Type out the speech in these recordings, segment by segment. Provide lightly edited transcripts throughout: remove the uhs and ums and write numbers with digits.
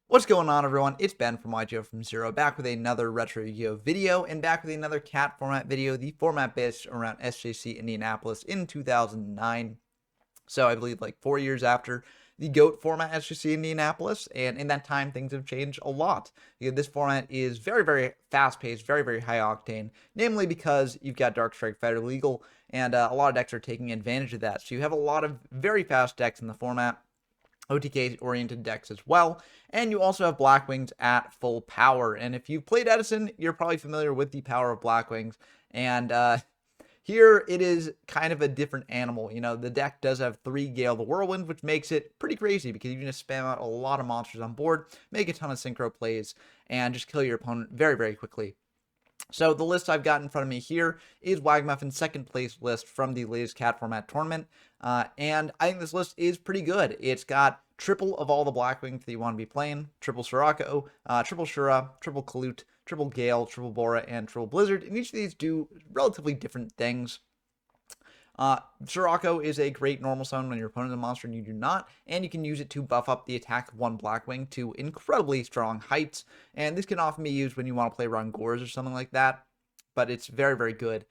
What's going on, everyone? It's Ben from YGO from Zero, back with another Retro Yu-Gi-Oh video, and back with another cat format video, the format based around SJC Indianapolis in 2009. So I believe like 4 years after the GOAT format SJC Indianapolis, and in that time, things have changed a lot. This format is very, very fast-paced, very, very high-octane, namely because you've got Dark Strike Fighter legal, and a lot of decks are taking advantage of that. So you have a lot of very fast decks in the format, OTK-oriented decks as well, and you also have Blackwings at full power. And if you've played Edison, you're probably familiar with the power of Blackwings, and here it is kind of a different animal. You know, the deck does have 3 Gale the Whirlwind, which makes it pretty crazy because you can just spam out a lot of monsters on board, make a ton of synchro plays, and just kill your opponent very, very quickly. So the list I've got in front of me here is Wagmuffin's second place list from the latest cat format tournament. And I think this list is pretty good. It's got triple of all the Blackwings that you want to be playing, triple Sirocco, triple Shura, triple Kalute, triple Gale, triple Bora, and triple Blizzard. And each of these do relatively different things. Sirocco is a great normal summon when your opponent is a monster and you do not, and you can use it to buff up the attack of one Blackwing to incredibly strong heights, and this can often be used when you want to play around Gores or something like that, but it's very, very good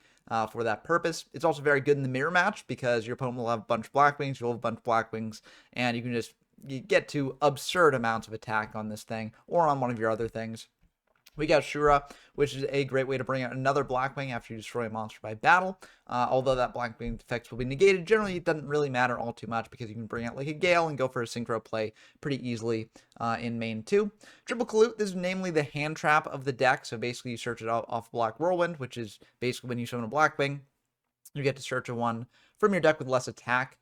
for that purpose. It's also very good in the mirror match because your opponent will have a bunch of Blackwings, you'll have a bunch of Blackwings, and you can just get to absurd amounts of attack on this thing or on one of your other things. We got Shura, which is a great way to bring out another Blackwing after you destroy a monster by battle. Although that Blackwing effects will be negated, generally it doesn't really matter all too much because you can bring out like a Gale and go for a synchro play pretty easily in main 2. Triple Kalute, this is namely the hand trap of the deck, so basically you search it off Black Whirlwind, which is basically when you summon a Blackwing, you get to search a one from your deck with less attack.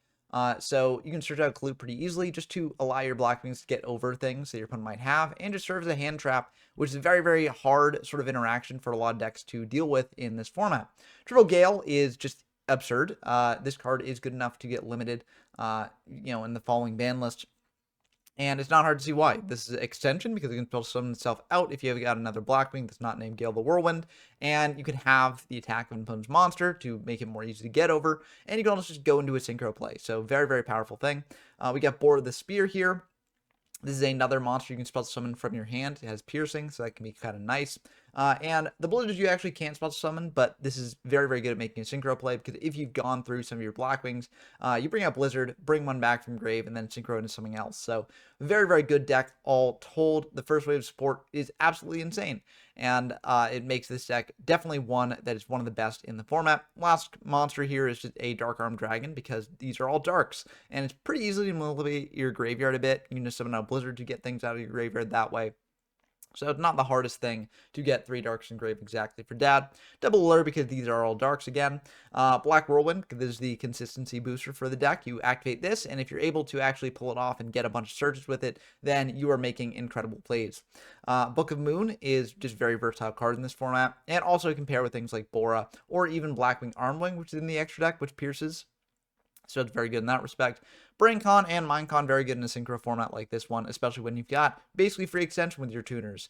So you can search out Kalute pretty easily just to allow your Blackwings to get over things that your opponent might have, and just serves as a hand trap, which is a very, very hard sort of interaction for a lot of decks to deal with in this format. Triple Gale is just absurd. This card is good enough to get limited, in the following ban list. And it's not hard to see why. This is an extension because it can still summon itself out if you have got another Blackwing that's not named Gale the Whirlwind. And you can have the attack of an opponent's monster to make it more easy to get over. And you can also just go into a synchro play. So very, very powerful thing. We got Bora the Spear here. This is another monster you can spell summon from your hand. It has piercing, so that can be kind of nice. And the Blizzard you actually can't spell summon, but this is very, very good at making a synchro play, because if you've gone through some of your Blackwings, you bring out Blizzard, bring one back from grave, and then synchro into something else. So very, very good deck all told. The first wave of support is absolutely insane, and it makes this deck definitely one that is one of the best in the format. Last monster here is just a Dark Arm Dragon, because these are all darks, and it's pretty easy to manipulate your graveyard a bit. You can just summon out Blizzard to get things out of your graveyard that way. So it's not the hardest thing to get 3 darks in grave exactly for Dad. Double Alert because these are all darks again. Black Whirlwind, this is the consistency booster for the deck. You activate this, and if you're able to actually pull it off and get a bunch of searches with it, then you are making incredible plays. Book of Moon is just a very versatile card in this format, and also compare with things like Bora or even Blackwing Armwing, which is in the extra deck, which pierces. So it's very good in that respect. BrainCon and MindCon very good in a synchro format like this one, especially when you've got basically free extension with your tuners.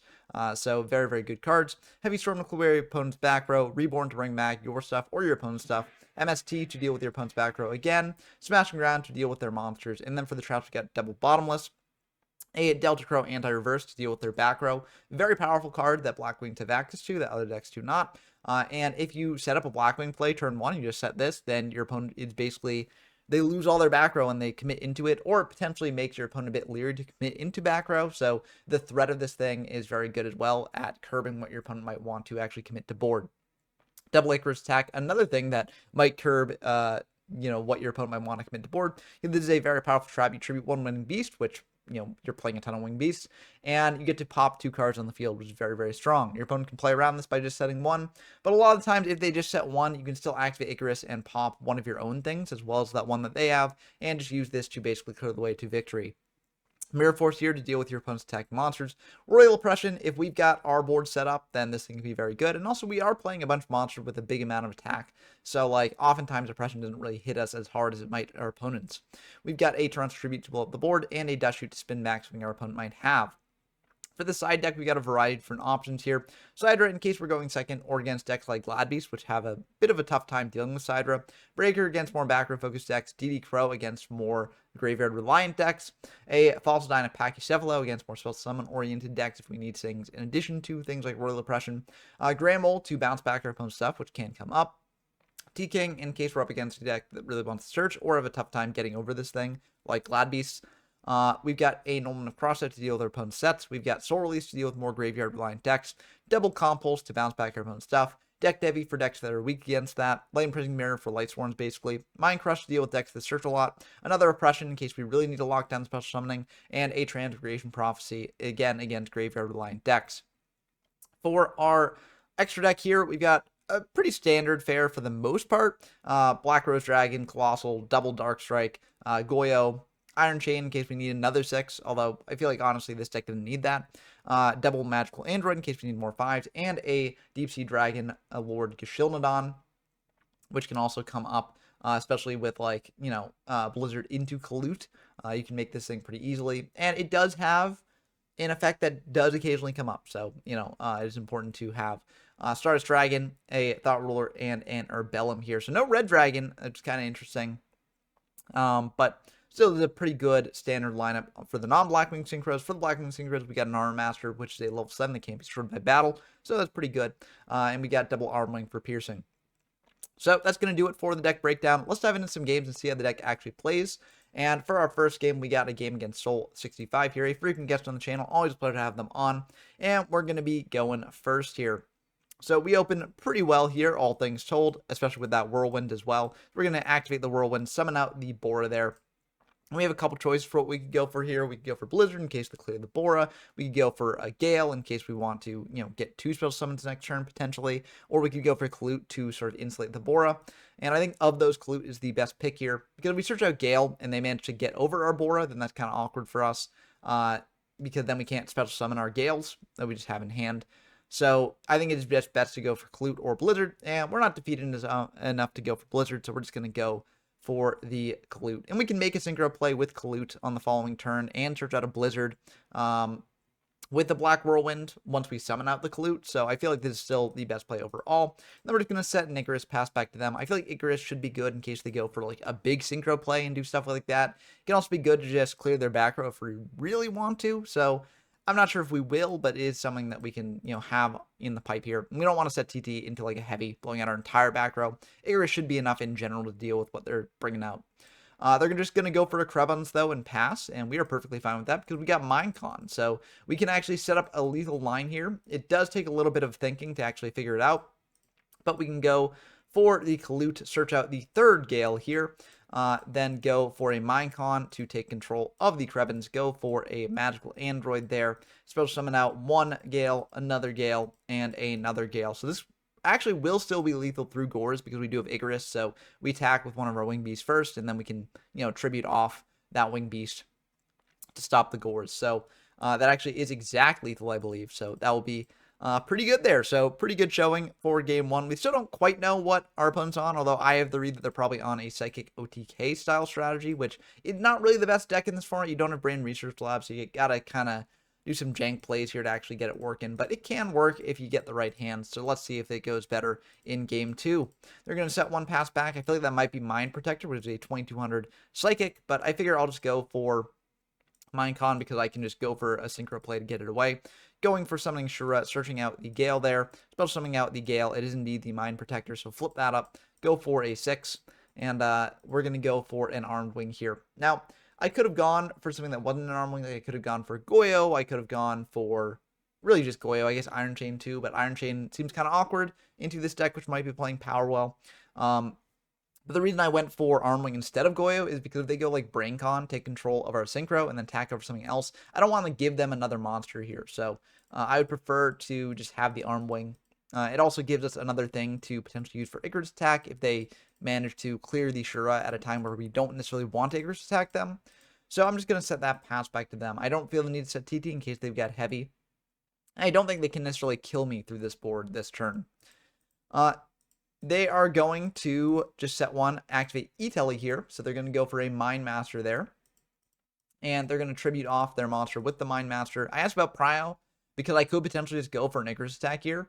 So very, very good cards. Heavy Storm to clear your opponent's back row. Reborn to bring back your stuff or your opponent's stuff. MST to deal with your opponent's back row again. Smashing Ground to deal with their monsters. And then for the traps, we got Double Bottomless. A Delta Crow anti-reverse to deal with their back row. Very powerful card that Blackwing have access to, that other decks do not. And if you set up a Blackwing play turn 1, you just set this, then your opponent is basically, they lose all their back row and they commit into it, or it potentially makes your opponent a bit leery to commit into back row. So the threat of this thing is very good as well at curbing what your opponent might want to actually commit to board. Double Icarus attack, another thing that might curb what your opponent might want to commit to board. This is a very powerful trap. You tribute one Winning Beast, which, you're playing a ton of Winged Beasts, and you get to pop 2 cards on the field, which is very, very strong. Your opponent can play around this by just setting 1, but a lot of the times, if they just set 1, you can still activate Icarus and pop one of your own things, as well as that one that they have, and just use this to basically clear the way to victory. Mirror Force here to deal with your opponent's attacking monsters. Royal Oppression, if we've got our board set up, then this thing can be very good. And also, we are playing a bunch of monsters with a big amount of attack. So, oftentimes, Oppression doesn't really hit us as hard as it might our opponents. We've got a Torrential Tribute to blow up the board, and a Dust Shoot to spin max something our opponent might have. For the side deck, we got a variety of different options here. Sidra, in case we're going second, or against decks like Gladbeast, which have a bit of a tough time dealing with Sidra. Breaker against more back row focused decks. DD Crow against more graveyard reliant decks. A Fossil Dyna Pachycephalo against more spell summon oriented decks if we need things in addition to things like Royal Oppression. Gramble to bounce back our opponent's stuff, which can come up. T-King in case we're up against a deck that really wants to search or have a tough time getting over this thing, like Gladbeast. We've got a Nolman of Crossset to deal with our opponent's sets. We've got Soul Release to deal with more graveyard reliant decks. Double Compulse to bounce back our opponent's stuff. Deck Devi for decks that are weak against that. Light Imprisoned Mirror for Light Swarms, basically. Mind Crush to deal with decks that search a lot. Another Oppression in case we really need to lock down special summoning. And a Transmigration Prophecy, again, against graveyard reliant decks. For our extra deck here, we've got a pretty standard fare for the most part. Black Rose Dragon, Colossal, Double Dark Strike, Goyo, Iron Chain in case we need another 6, although I feel like honestly this deck didn't need that. Double Magical Android in case we need more 5s, and a Deep Sea Dragon, Lord Gashilnadon, which can also come up, especially with like, Blizzard into Kalut. You can make this thing pretty easily, and it does have an effect that does occasionally come up, so, it is important to have Stardust Dragon, a Thought Ruler, and an Urbellum here. So no Red Dragon, it's kind of interesting, but still is a pretty good standard lineup for the non-Blackwing Synchros. For the Blackwing Synchros, we got an Armor Master, which is a level 7 that can't be destroyed by battle, so that's pretty good, and we got double Armwing for piercing. So that's going to do it for the deck breakdown. Let's dive into some games and see how the deck actually plays. And for our first game, we got a game against Soul65 here, a frequent guest on the channel. Always a pleasure to have them on. And we're going to be going first here. So we open pretty well here, all things told, especially with that Whirlwind as well. We're going to activate the Whirlwind, summon out the Bora there. And we have a couple choices for what we could go for here. We could go for Blizzard in case to clear the Bora. We could go for a Gale in case we want to, get 2 special summons next turn potentially. Or we could go for Kalut to sort of insulate the Bora. And I think of those, Kalut is the best pick here. Because if we search out Gale and they manage to get over our Bora, then that's kind of awkward for us. Because then we can't special summon our Gales that we just have in hand. So I think it's just best to go for Kalut or Blizzard. And we're not defeated enough to go for Blizzard, so we're just going to go for the Kalut. And we can make a synchro play with Kalut on the following turn and search out a Blizzard with the Black Whirlwind once we summon out the Kalut. So I feel like this is still the best play overall. Then we're just going to set an Icarus, pass back to them. I feel like Icarus should be good in case they go for like a big synchro play and do stuff like that. It can also be good to just clear their back row if we really want to. So I'm not sure if we will, but it is something that we can, have in the pipe here. We don't want to set TT into like a heavy, blowing out our entire back row. Icarus should be enough in general to deal with what they're bringing out. They're just going to go for a Krebons, though, and pass, and we are perfectly fine with that because we got Minecon. So we can actually set up a lethal line here. It does take a little bit of thinking to actually figure it out, but we can go for the Kalut, search out the third Gale here, then go for a Minecon to take control of the Krebons, go for a Magical Android there, special summon out one Gale, another Gale, and another Gale. So this actually will still be lethal through Gores because we do have Icarus, so we attack with one of our Wing Beasts first, and then we can, tribute off that Wing Beast to stop the Gores. So that actually is exact lethal, I believe, so that will be pretty good there. So pretty good showing for game 1. We still don't quite know what our opponent's on, although I have the read that they're probably on a Psychic OTK style strategy, which is not really the best deck in this format. You don't have Brain Research Lab, so you gotta kind of do some jank plays here to actually get it working, but it can work if you get the right hands. So let's see if it goes better in game 2. They're going to set one pass back. I feel like that might be Mind Protector, which is a 2200 Psychic, but I figure I'll just go for Minecon because I can just go for a synchro play to get it away. Going for summoning Shura, searching out the Gale there, special summoning out the Gale. It is indeed the Mind Protector, so flip that up, go for a 6, and we're going to go for an Armed Wing here. Now, I could have gone for something that wasn't an Armed Wing. Like I could have gone for Goyo. I could have gone for really just Goyo. I guess Iron Chain too, but Iron Chain seems kind of awkward into this deck, which might be playing Power well. But the reason I went for Armed Wing instead of Goyo is because if they go like BrainCon, take control of our Synchro, and then attack over something else, I don't want to give them another monster here. So I would prefer to just have the Armed Wing. It also gives us another thing to potentially use for Icarus attack if they manage to clear the Shura at a time where we don't necessarily want to Icarus attack them. So I'm just going to set that pass back to them. I don't feel the need to set TT in case they've got heavy. I don't think they can necessarily kill me through this board this turn. They are going to just set one, activate E-Tele here. So they're going to go for a Mind Master there. And they're going to tribute off their monster with the Mind Master. I asked about Prio because I could potentially just go for an Icarus attack here.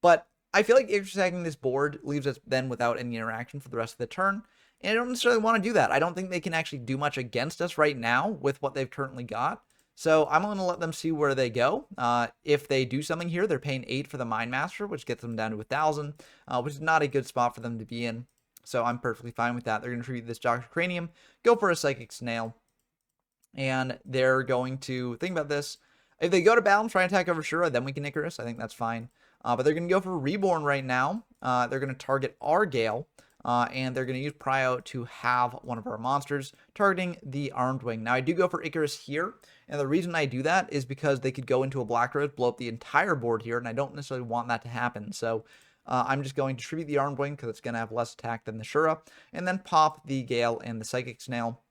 But I feel like Icarus attacking this board leaves us then without any interaction for the rest of the turn. And I don't necessarily want to do that. I don't think they can actually do much against us right now with what they've currently got. So I'm going to let them see where they go. If they do something here, they're paying 8 for the Mind Master, which gets them down to 1,000, which is not a good spot for them to be in. So I'm perfectly fine with that. They're going to treat this Dr. Cranium, go for a Psychic Snail, and they're going to think about this. If they go to battle and try and attack over Shura, then we can Icarus. I think that's fine. But they're going to go for Reborn right now. They're going to target our Gale. And they're going to use Prio to have one of our monsters targeting the Armed Wing. Now, I do go for Icarus here, and the reason I do that is because they could go into a Black Rose, blow up the entire board here, and I don't necessarily want that to happen. So I'm just going to tribute the Armed Wing because it's going to have less attack than the Shura, and then pop the Gale and the Psychic Snail.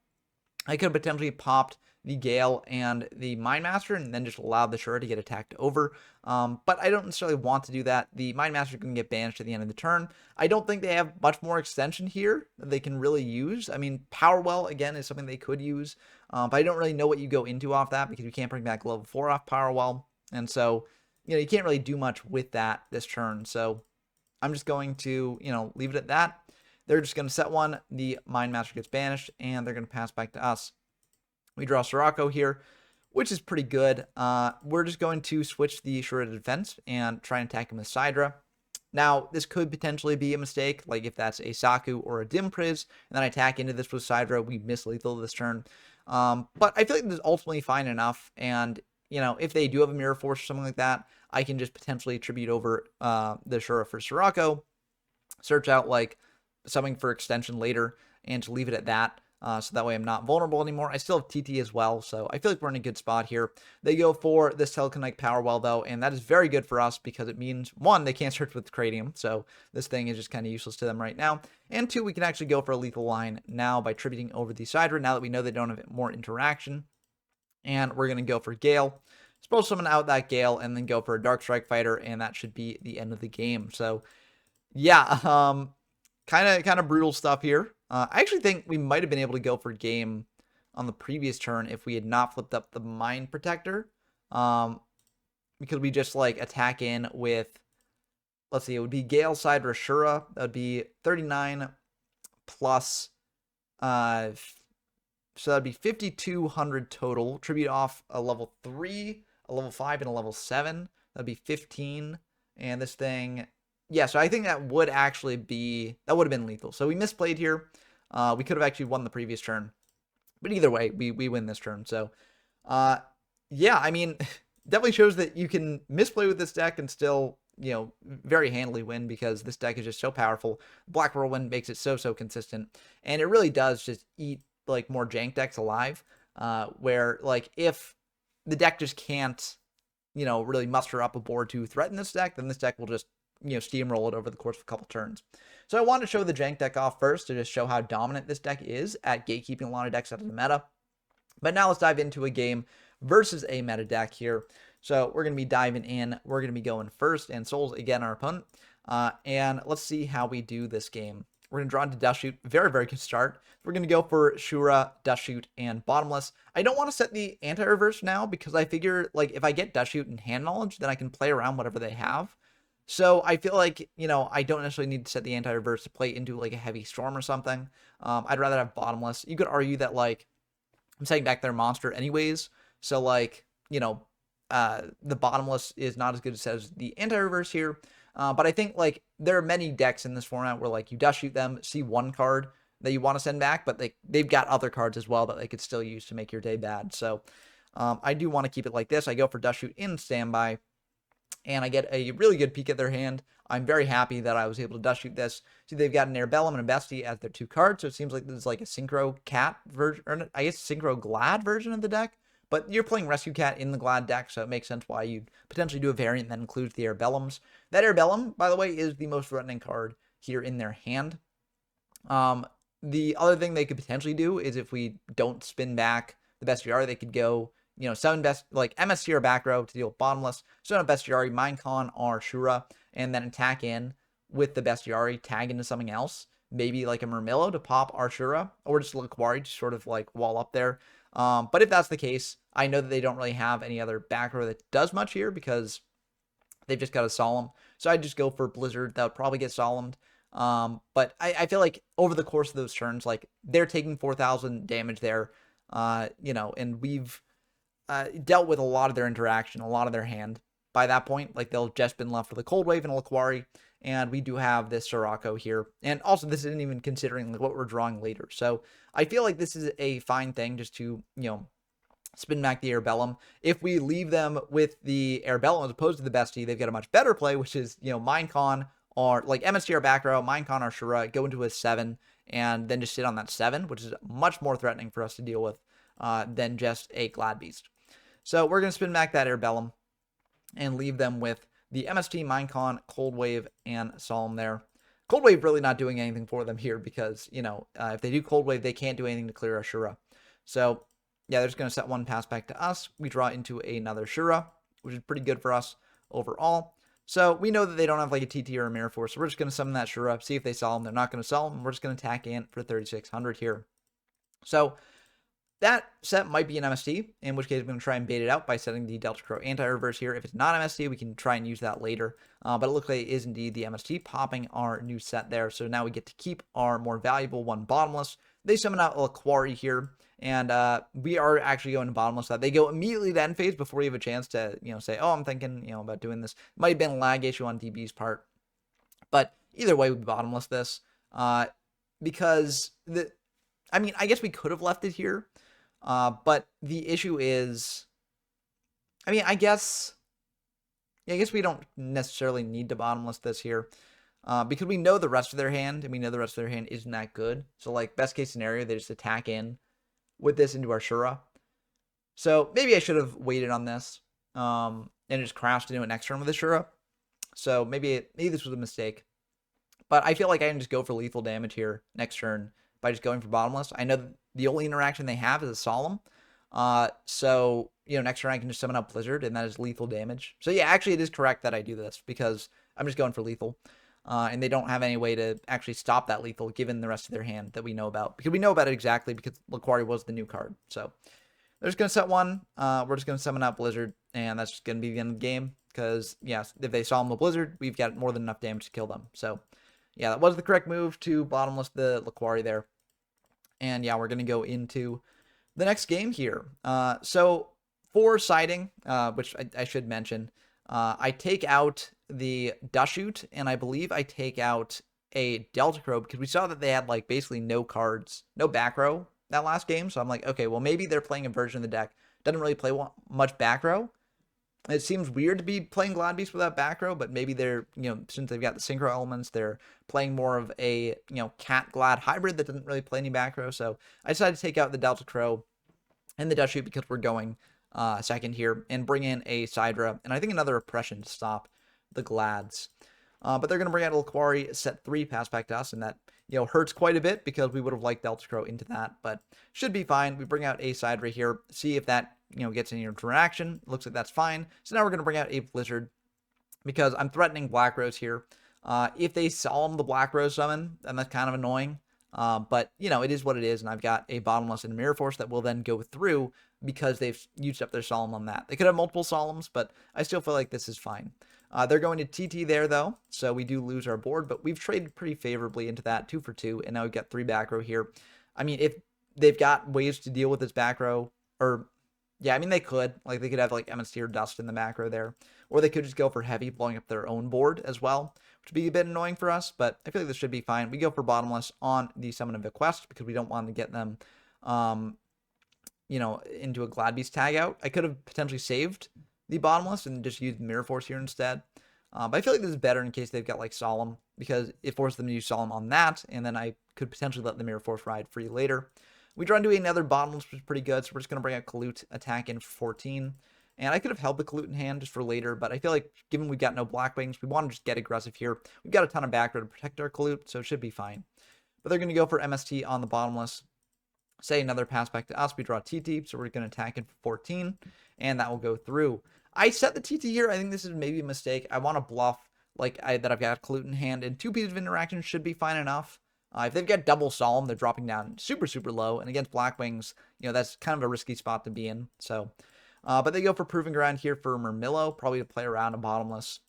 I could have potentially popped the Gale and the Mind Master and then just allowed the Shura to get attacked over. But I don't necessarily want to do that. The Mind Master is going to get banished at the end of the turn. I don't think they have much more extension here that they can really use. I mean, Power Well, again, is something they could use. But I don't really know what you go into off that because you can't bring back level 4 off Power Well. And so, you can't really do much with that this turn. So I'm just going to, leave it at that. They're just going to set one. The Mind Master gets banished, and they're going to pass back to us. We draw Sirocco here, which is pretty good. We're just going to switch the Shura to defense and try and attack him with Sidra. Now, this could potentially be a mistake, like if that's a Saku or a Dimpriz, and then I attack into this with Sidra, we miss lethal this turn. But I feel like this is ultimately fine enough, and, if they do have a Mirror Force or something like that, I can just potentially tribute over the Shura for Sirocco, search out, something for extension later, and to leave it at that. So that way I'm not vulnerable anymore. I still have TT as well, so I feel like we're in a good spot here. They go for this Telekinetic Power Well, though, and that is very good for us because it means, 1, they can't search with Cranium, so this thing is just kind of useless to them right now. And 2, we can actually go for a lethal line now by tributing over the Sidra, now that we know they don't have more interaction. And we're going to go for Gale. Suppose summon out that Gale and then go for a Dark Strike Fighter, and that should be the end of the game. So, yeah, kind of brutal stuff here. I actually think we might have been able to go for game on the previous turn if we had not flipped up the Mind Protector. Because we just attack in with, let's see, it would be Gale Sidra Shura. That would be 39 plus, so that'd be 5,200 total. Tribute off a level 3, a level 5, and a level 7. That'd be 15. And this thing, yeah, so I think that would have been lethal. So we misplayed here. We could have actually won the previous turn. But either way, we win this turn. So, yeah, I mean, definitely shows that you can misplay with this deck and still, very handily win because this deck is just so powerful. Black Whirlwind makes it so consistent. And it really does just eat, more jank decks alive. Where, if the deck just can't, really muster up a board to threaten this deck, then this deck will just steamroll it over the course of a couple turns. So I wanted to show the jank deck off first to just show how dominant this deck is at gatekeeping a lot of decks out of the meta. But now let's dive into a game versus a meta deck here. So we're going to be diving in. We're going to be going first, and Soul's again our opponent. And let's see how we do this game. We're going to draw into Dust Shoot. Very good start. We're going to go for Shura, Dust Shoot, and Bottomless. I don't want to set the anti-reverse now because I figure, if I get Dust Shoot and Hand Knowledge, then I can play around whatever they have. So I feel like, I don't necessarily need to set the anti-reverse to play into a heavy storm or something. I'd rather have Bottomless. You could argue that I'm setting back their monster anyways. So the Bottomless is not as good as the anti-reverse here. But I think there are many decks in this format where you Dust Shoot them, see one card that you want to send back, but they've got other cards as well that they could still use to make your day bad. So I do want to keep it like this. I go for Dust Shoot in standby. And I get a really good peek at their hand. I'm very happy that I was able to Dust Shoot this. See, they've got an Airbellum and a Bestie as their 2 cards, so it seems like this is a Synchro Cat version, or I guess Synchro Glad version of the deck. But you're playing Rescue Cat in the Glad deck, so it makes sense why you'd potentially do a variant that includes the Airbellums. That Airbellum, by the way, is the most threatening card here in their hand. The other thing they could potentially do is if we don't spin back the Bestiary, they could go, summon MST or back row to deal with Bottomless, summon Bestiary, Minecon or Shura, and then attack in with the Bestiary, tag into something else, maybe a Murmillo to pop our Shura, or just a Liquari to sort of wall up there. But if that's the case, I know that they don't really have any other back row that does much here because they've just got a Solemn. So I'd just go for Blizzard. That would probably get Solemned. But I feel like over the course of those turns, like they're taking 4,000 damage there, and we've dealt with a lot of their interaction, a lot of their hand by that point. Like they'll just been left with a Cold Wave and a Laquari, and we do have this Sirocco here. And also, this isn't even considering like what we're drawing later. So I feel like this is a fine thing just to, spin back the Airbellum. If we leave them with the Airbellum as opposed to the Bestie, they've got a much better play, which is, Minecon or like MST back row, Minecon or Shura, go into a 7, and then just sit on that 7, which is much more threatening for us to deal with than just a Glad Beast. So we're going to spin back that Airbellum and leave them with the MST, Minecon, Cold Wave, and Solemn there. Cold Wave really not doing anything for them here because, if they do Cold Wave, they can't do anything to clear our Shura. So yeah, they're just going to set one pass back to us. We draw into another Shura, which is pretty good for us overall. So we know that they don't have like a TT or a Mirror Force, so we're just going to summon that Shura, see if they sell them. They're not going to sell them. We're just going to attack in for 3,600 here. So that set might be an MST, in which case I'm going to try and bait it out by setting the Delta Crow anti-reverse here. If it's not MST, we can try and use that later. But it looks like it is indeed the MST, popping our new set there. So now we get to keep our more valuable one Bottomless. They summon out a Quarry here, and we are actually going to Bottomless that. They go immediately to end phase before you have a chance to, say, oh, I'm thinking, about doing this. Might have been a lag issue on DB's part. But either way, we Bottomless this. Because, I guess we could have left it here. But the issue is, I guess we don't necessarily need to Bottomless this here, because we know the rest of their hand, and we know the rest of their hand isn't that good. So, like, best case scenario, they just attack in with this into our Shura. So, maybe I should have waited on this, and just crashed into an next turn with the Shura. So, maybe this was a mistake. But I feel like I can just go for lethal damage here next turn by just going for Bottomless. I know the only interaction they have is a Solemn. So, next turn I can just summon out Blizzard, and that is lethal damage. So, yeah, actually it is correct that I do this, because I'm just going for lethal. And they don't have any way to actually stop that lethal, given the rest of their hand that we know about. Because we know about it exactly, because Laquari was the new card. So, they're just going to set one. We're just going to summon out Blizzard, and that's just going to be the end of the game. Because, yes, if they Solemn the Blizzard, we've got more than enough damage to kill them. So, yeah, that was the correct move to Bottomless the Laquari there. And yeah, we're going to go into the next game here. So for siding, which I should mention, I take out the Dushoot, and I believe I take out a Delta Crow, because we saw that they had like basically no cards, no back row that last game. So I'm like, okay, well, maybe they're playing a version of the deck. Doesn't really play much back row. It seems weird to be playing Glad Beast without back row, but maybe they're, since they've got the synchro elements, they're playing more of a, Cat Glad hybrid that doesn't really play any back row. So I decided to take out the Delta Crow and the Dushoot because we're going second here, and bring in a Sidra, and I think another Oppression to stop the Glads. But they're going to bring out a Laquari, set 3, pass back to us, and that, hurts quite a bit because we would have liked Delta Crow into that, but should be fine. We bring out a Sidra here, see if that, gets any interaction. Looks like that's fine. So now we're going to bring out a Blizzard, because I'm threatening Black Rose here. If they Solemn the Black Rose summon, then that's kind of annoying. But, it is what it is, and I've got a Bottomless and a Mirror Force that will then go through because they've used up their Solemn on that. They could have multiple Solemns, but I still feel like this is fine. They're going to TT there, though, so we do lose our board, but we've traded pretty favorably into that, 2 for 2, and now we've got 3 back row here. If they've got ways to deal with this back row, or, yeah, they could. Like, they could have, like, MST or Dust in the back row there, or they could just go for heavy, blowing up their own board as well, which would be a bit annoying for us, but I feel like this should be fine. We go for Bottomless on the Summon of Bequest, because we don't want to get them, into a Glad Beast tag out. I could have potentially saved the Bottomless and just used Mirror Force here instead. But I feel like this is better in case they've got like Solemn, because it forces them to use Solemn on that, and then I could potentially let the Mirror Force ride free later. We draw into another Bottomless, which is pretty good, so we're just going to bring out Kalut, attack in for 14. And I could have held the Kalut in hand just for later, but I feel like given we've got no Blackwings, we want to just get aggressive here. We've got a ton of back row to protect our Kalut, so it should be fine. But they're going to go for MST on the Bottomless. Say another pass back to us. We draw TT, so we're going to attack in for 14, and that will go through. I set the TT here. I think this is maybe a mistake. I want to bluff that I've got Kalut in hand, and 2 pieces of interaction should be fine enough. If they've got double Solemn, they're dropping down super, super low. And against Blackwings, that's kind of a risky spot to be in. So, but they go for Proving Ground here for Murmillo, probably to play around a bottomless.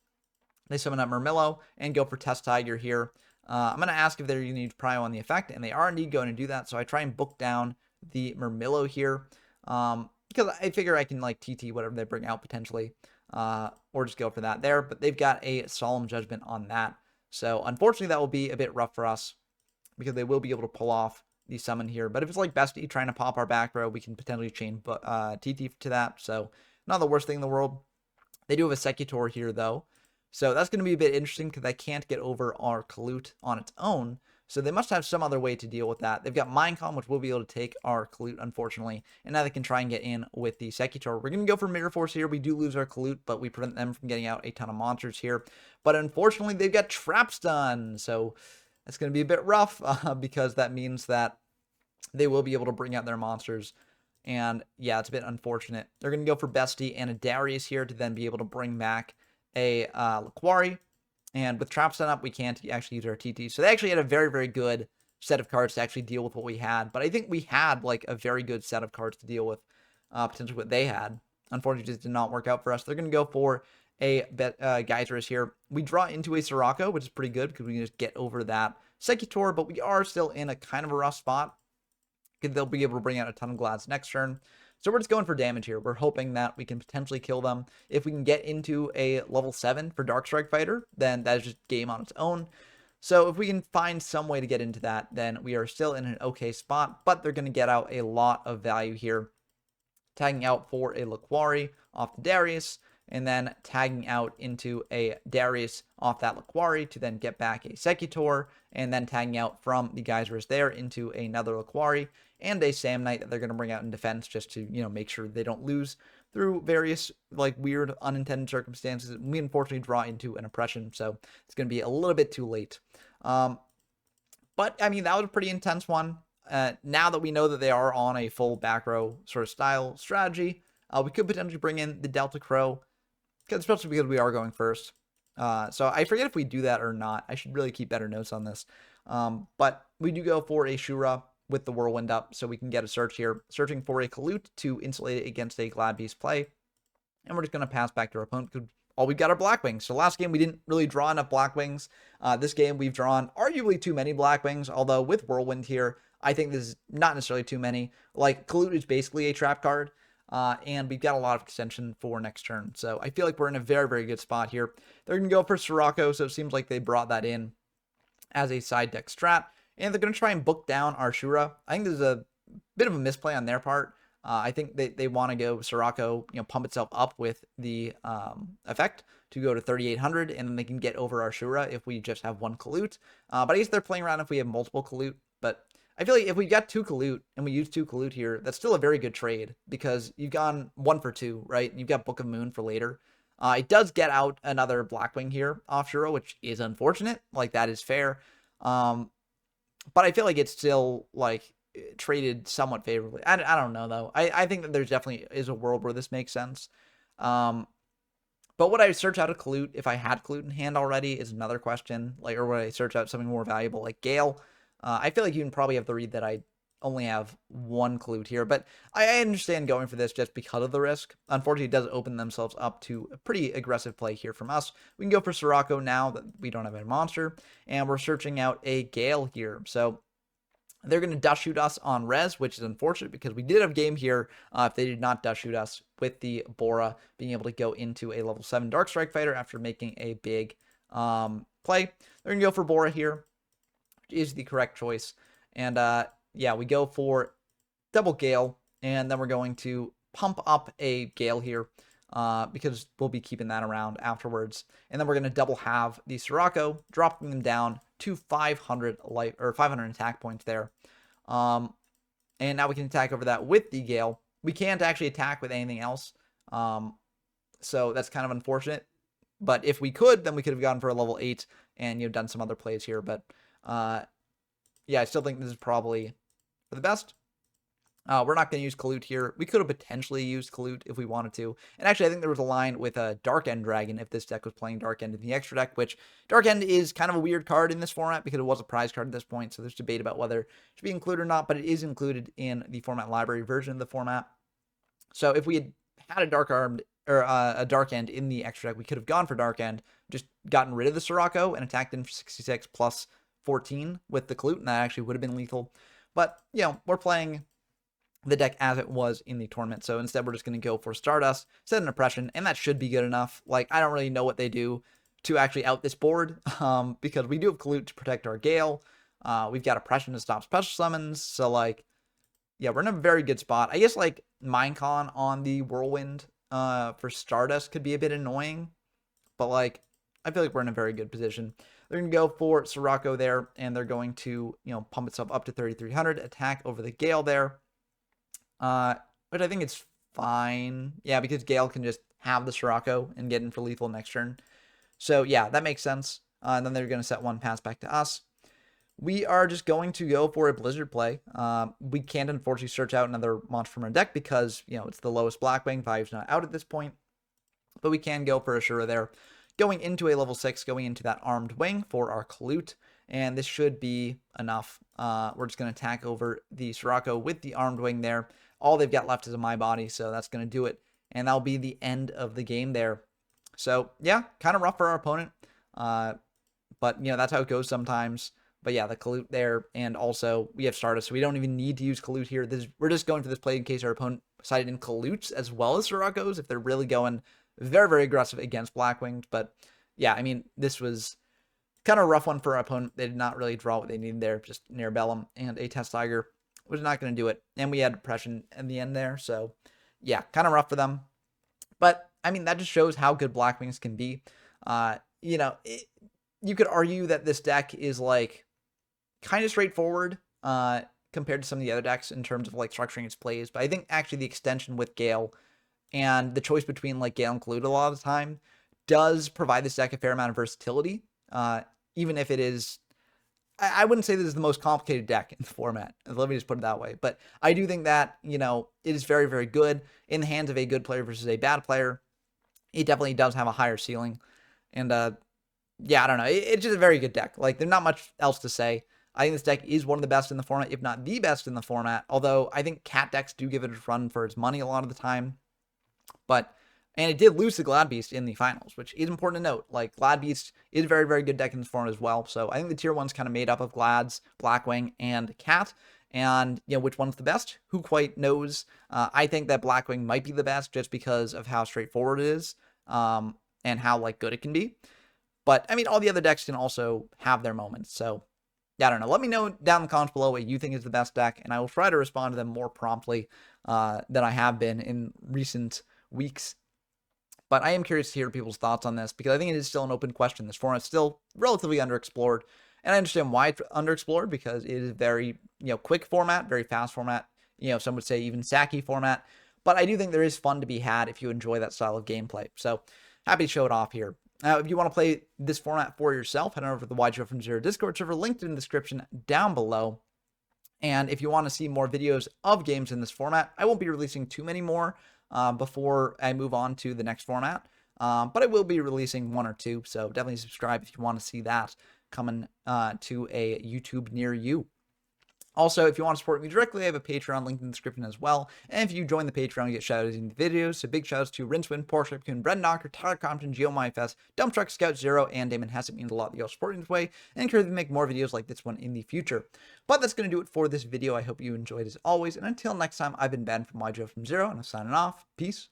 They summon up Murmillo and go for Test Tiger here. I'm going to ask if they're going to use Prio on the effect, and they are indeed going to do that. So I try and book down the Murmillo here, because I figure I can like TT whatever they bring out potentially, or just go for that there. But they've got a Solemn Judgment on that. So unfortunately, that will be a bit rough for us because they will be able to pull off the summon here. But if it's like Bestie trying to pop our back row, we can potentially chain TT to that. So not the worst thing in the world. They do have a Secutor here, though. So that's going to be a bit interesting because I can't get over our Kalute on its own. So they must have some other way to deal with that. They've got Minecon, which will be able to take our Kalute, unfortunately. And now they can try and get in with the Secutor. We're going to go for Mirror Force here. We do lose our Kalute, but we prevent them from getting out a ton of monsters here. But unfortunately, they've got Trap Stun. So that's going to be a bit rough because that means that they will be able to bring out their monsters. And yeah, it's a bit unfortunate. They're going to go for Bestie and a Darius here to then be able to bring back a Laquari. And with Trap Stun up, we can't actually use our TT. So they actually had a very, very good set of cards to actually deal with what we had. But I think we had like a very good set of cards to deal with potentially what they had. Unfortunately, it just did not work out for us. They're going to go for a Geyserus here. We draw into a Sirocco, which is pretty good because we can just get over that Secutor. But we are still in a kind of a rough spot because they'll be able to bring out a ton of Glads next turn. So we're just going for damage here. We're hoping that we can potentially kill them. If we can get into a level 7 for Dark Strike Fighter, then that is just game on its own. So if we can find some way to get into that, then we are still in an okay spot, but they're going to get out a lot of value here. Tagging out for a Laquari off the Darius, and then tagging out into a Darius off that Laquari to then get back a Secutor, and then tagging out from the Geyserus there into another Laquari, and a Sam Knight that they're going to bring out in defense just to, make sure they don't lose through various, like, weird unintended circumstances. We unfortunately draw into an oppression, so it's going to be a little bit too late. But, I mean, that was a pretty intense one. Now that we know that they are on a full back row sort of style strategy, we could potentially bring in the Delta Crow, especially because we are going first. So I forget if we do that or not. I should really keep better notes on this. But we do go for a Shura with the Whirlwind up, so we can get a search here. Searching for a Kalute to insulate it against a Glad Beast play. And we're just going to pass back to our opponent because we've got our Blackwings. So last game, we didn't really draw enough Blackwings. This game, we've drawn arguably too many Blackwings, although with Whirlwind here, I think this is not necessarily too many. Like, Kalute is basically a trap card. And we've got a lot of extension for next turn. So I feel like we're in a very, very good spot here. They're going to go for Sirocco, so it seems like they brought that in as a side deck strat. And they're going to try and book down our Shura. I think this is a bit of a misplay on their part. I think they want to go Sirocco, pump itself up with the effect to go to 3,800, and then they can get over our Shura if we just have one Kalute. But I guess they're playing around if we have multiple Kalute. But I feel like if we got 2 Kalute and we use 2 Kalute here, that's still a very good trade because you've gone 1 for 2, right? You've got Book of Moon for later. It does get out another Blackwing here off Shura, which is unfortunate. Like, that is fair. But I feel like it's still, like, traded somewhat favorably. I don't know, though. I think that there's definitely is a world where this makes sense. But would I search out a Kalute if I had Kalute in hand already is another question. Like, or would I search out something more valuable like Gale? I feel like you can probably have the read that I only have 1 Kalute here, but I understand going for this just because of the risk. Unfortunately, it does open themselves up to a pretty aggressive play here from us. We can go for Sirocco now that we don't have a monster, and we're searching out a Gale here. So they're going to dust shoot us on res, which is unfortunate because we did have game here if they did not dust shoot us with the Bora being able to go into a level 7 Dark Strike Fighter after making a big play. They're going to go for Bora here, which is the correct choice. And yeah, we go for double Gale, and then we're going to pump up a Gale here because we'll be keeping that around afterwards. And then we're going to double halve the Sirocco, dropping them down to 500 life or 500 attack points there. And now we can attack over that with the Gale. We can't actually attack with anything else. So that's kind of unfortunate. But if we could, then we could have gone for a level 8 and done some other plays here. But yeah, I still think this is probably for the best. We're not going to use Collude here. We could have potentially used Collude if we wanted to. And actually, I think there was a line with a Dark End Dragon if this deck was playing Dark End in the extra deck, which Dark End is kind of a weird card in this format because it was a prize card at this point. So there's debate about whether it should be included or not, but it is included in the format library version of the format. So if we had a Dark Armed or a Dark End in the extra deck, we could have gone for Dark End, just gotten rid of the Sirocco and attacked in for 66 plus 14 with the Clute, and that actually would have been lethal. But, you know, we're playing the deck as it was in the tournament. So instead, we're just going to go for Stardust, set an Oppression, and that should be good enough. Like, I don't really know what they do to actually out this board, because we do have Collude to protect our Gale. We've got Oppression to stop special summons. So, like, yeah, we're in a very good spot. I guess, like, Minecon on the Whirlwind for Stardust could be a bit annoying, but, like, I feel like we're in a very good position. They're going to go for Sirocco there, and they're going to, you know, pump itself up to 3,300, attack over the Gale there. But I think it's fine. Yeah, because Gale can just have the Sirocco and get in for lethal next turn. So, yeah, that makes sense. And then they're going to set one pass back to us. We are just going to go for a Blizzard play. We can't, unfortunately, search out another monster from our deck because, you know, it's the lowest Blackwing. Value's not out at this point. But we can go for Ashura there. Going into a level 6, going into that Armed Wing for our Collude. And this should be enough. We're just going to attack over the Sirocco with the Armed Wing there. All they've got left is a My Body, so that's going to do it. And that'll be the end of the game there. So, yeah, kind of rough for our opponent. But, you know, that's how it goes sometimes. But, yeah, the Collude there. And also, we have Stardust, so we don't even need to use Collude here. We're just going for this play in case our opponent sided in Colludes as well as Siroccos, if they're really going very, very aggressive against Blackwings. But, yeah, I mean, this was kind of a rough one for our opponent. They did not really draw what they needed there. Just Nerebellum and a Test Tiger was not going to do it. And we had Depression in the end there. So, yeah, kind of rough for them. But, I mean, that just shows how good Blackwings can be. You know, you could argue that this deck is, like, kind of straightforward compared to some of the other decks in terms of, like, structuring its plays. But I think, actually, the extension with Gale and the choice between, like, Gale and Collude a lot of the time does provide this deck a fair amount of versatility. Even if it is, I wouldn't say this is the most complicated deck in the format. Let me just put it that way. But I do think that, you know, it is very, very good in the hands of a good player versus a bad player. It definitely does have a higher ceiling. And, yeah, I don't know. It's just a very good deck. Like, there's not much else to say. I think this deck is one of the best in the format, if not the best in the format. Although, I think cat decks do give it a run for its money a lot of the time. But, and it did lose to Gladbeast in the finals, which is important to note. Like, Gladbeast is a very, very good deck in this format as well. So I think the tier 1's kind of made up of Glads, Blackwing, and Cat. And, you know, which one's the best? Who quite knows? I think that Blackwing might be the best just because of how straightforward it is, and how, like, good it can be. But, I mean, all the other decks can also have their moments. So, yeah, I don't know. Let me know down in the comments below what you think is the best deck, and I will try to respond to them more promptly than I have been in recent weeks. But I am curious to hear people's thoughts on this because I think it is still an open question. This format is still relatively underexplored. And I understand why it's underexplored because it is very, you know, quick format, very fast format. You know, some would say even sacky format. But I do think there is fun to be had if you enjoy that style of gameplay. So happy to show it off here. Now, if you want to play this format for yourself, head on over to the YGO from Zero Discord server, linked in the description down below. And if you want to see more videos of games in this format, I won't be releasing too many more before I move on to the next format. But I will be releasing one or two, so definitely subscribe if you want to see that coming to a YouTube near you. Also, if you want to support me directly, I have a Patreon linked in the description as well. And if you join the Patreon, you get shoutouts in the videos. So big shoutouts to Rinsewin, Porsche, Ripcoon, Brendan Knocker, Tyler Compton, GeoMyFest, Dump Truck Scout Zero, and Damon Hess. It means a lot that you're supporting this way, and encourage me to make more videos like this one in the future. But that's going to do it for this video. I hope you enjoyed as always. And until next time, I've been Ben from YGO from Zero, and I'm signing off. Peace.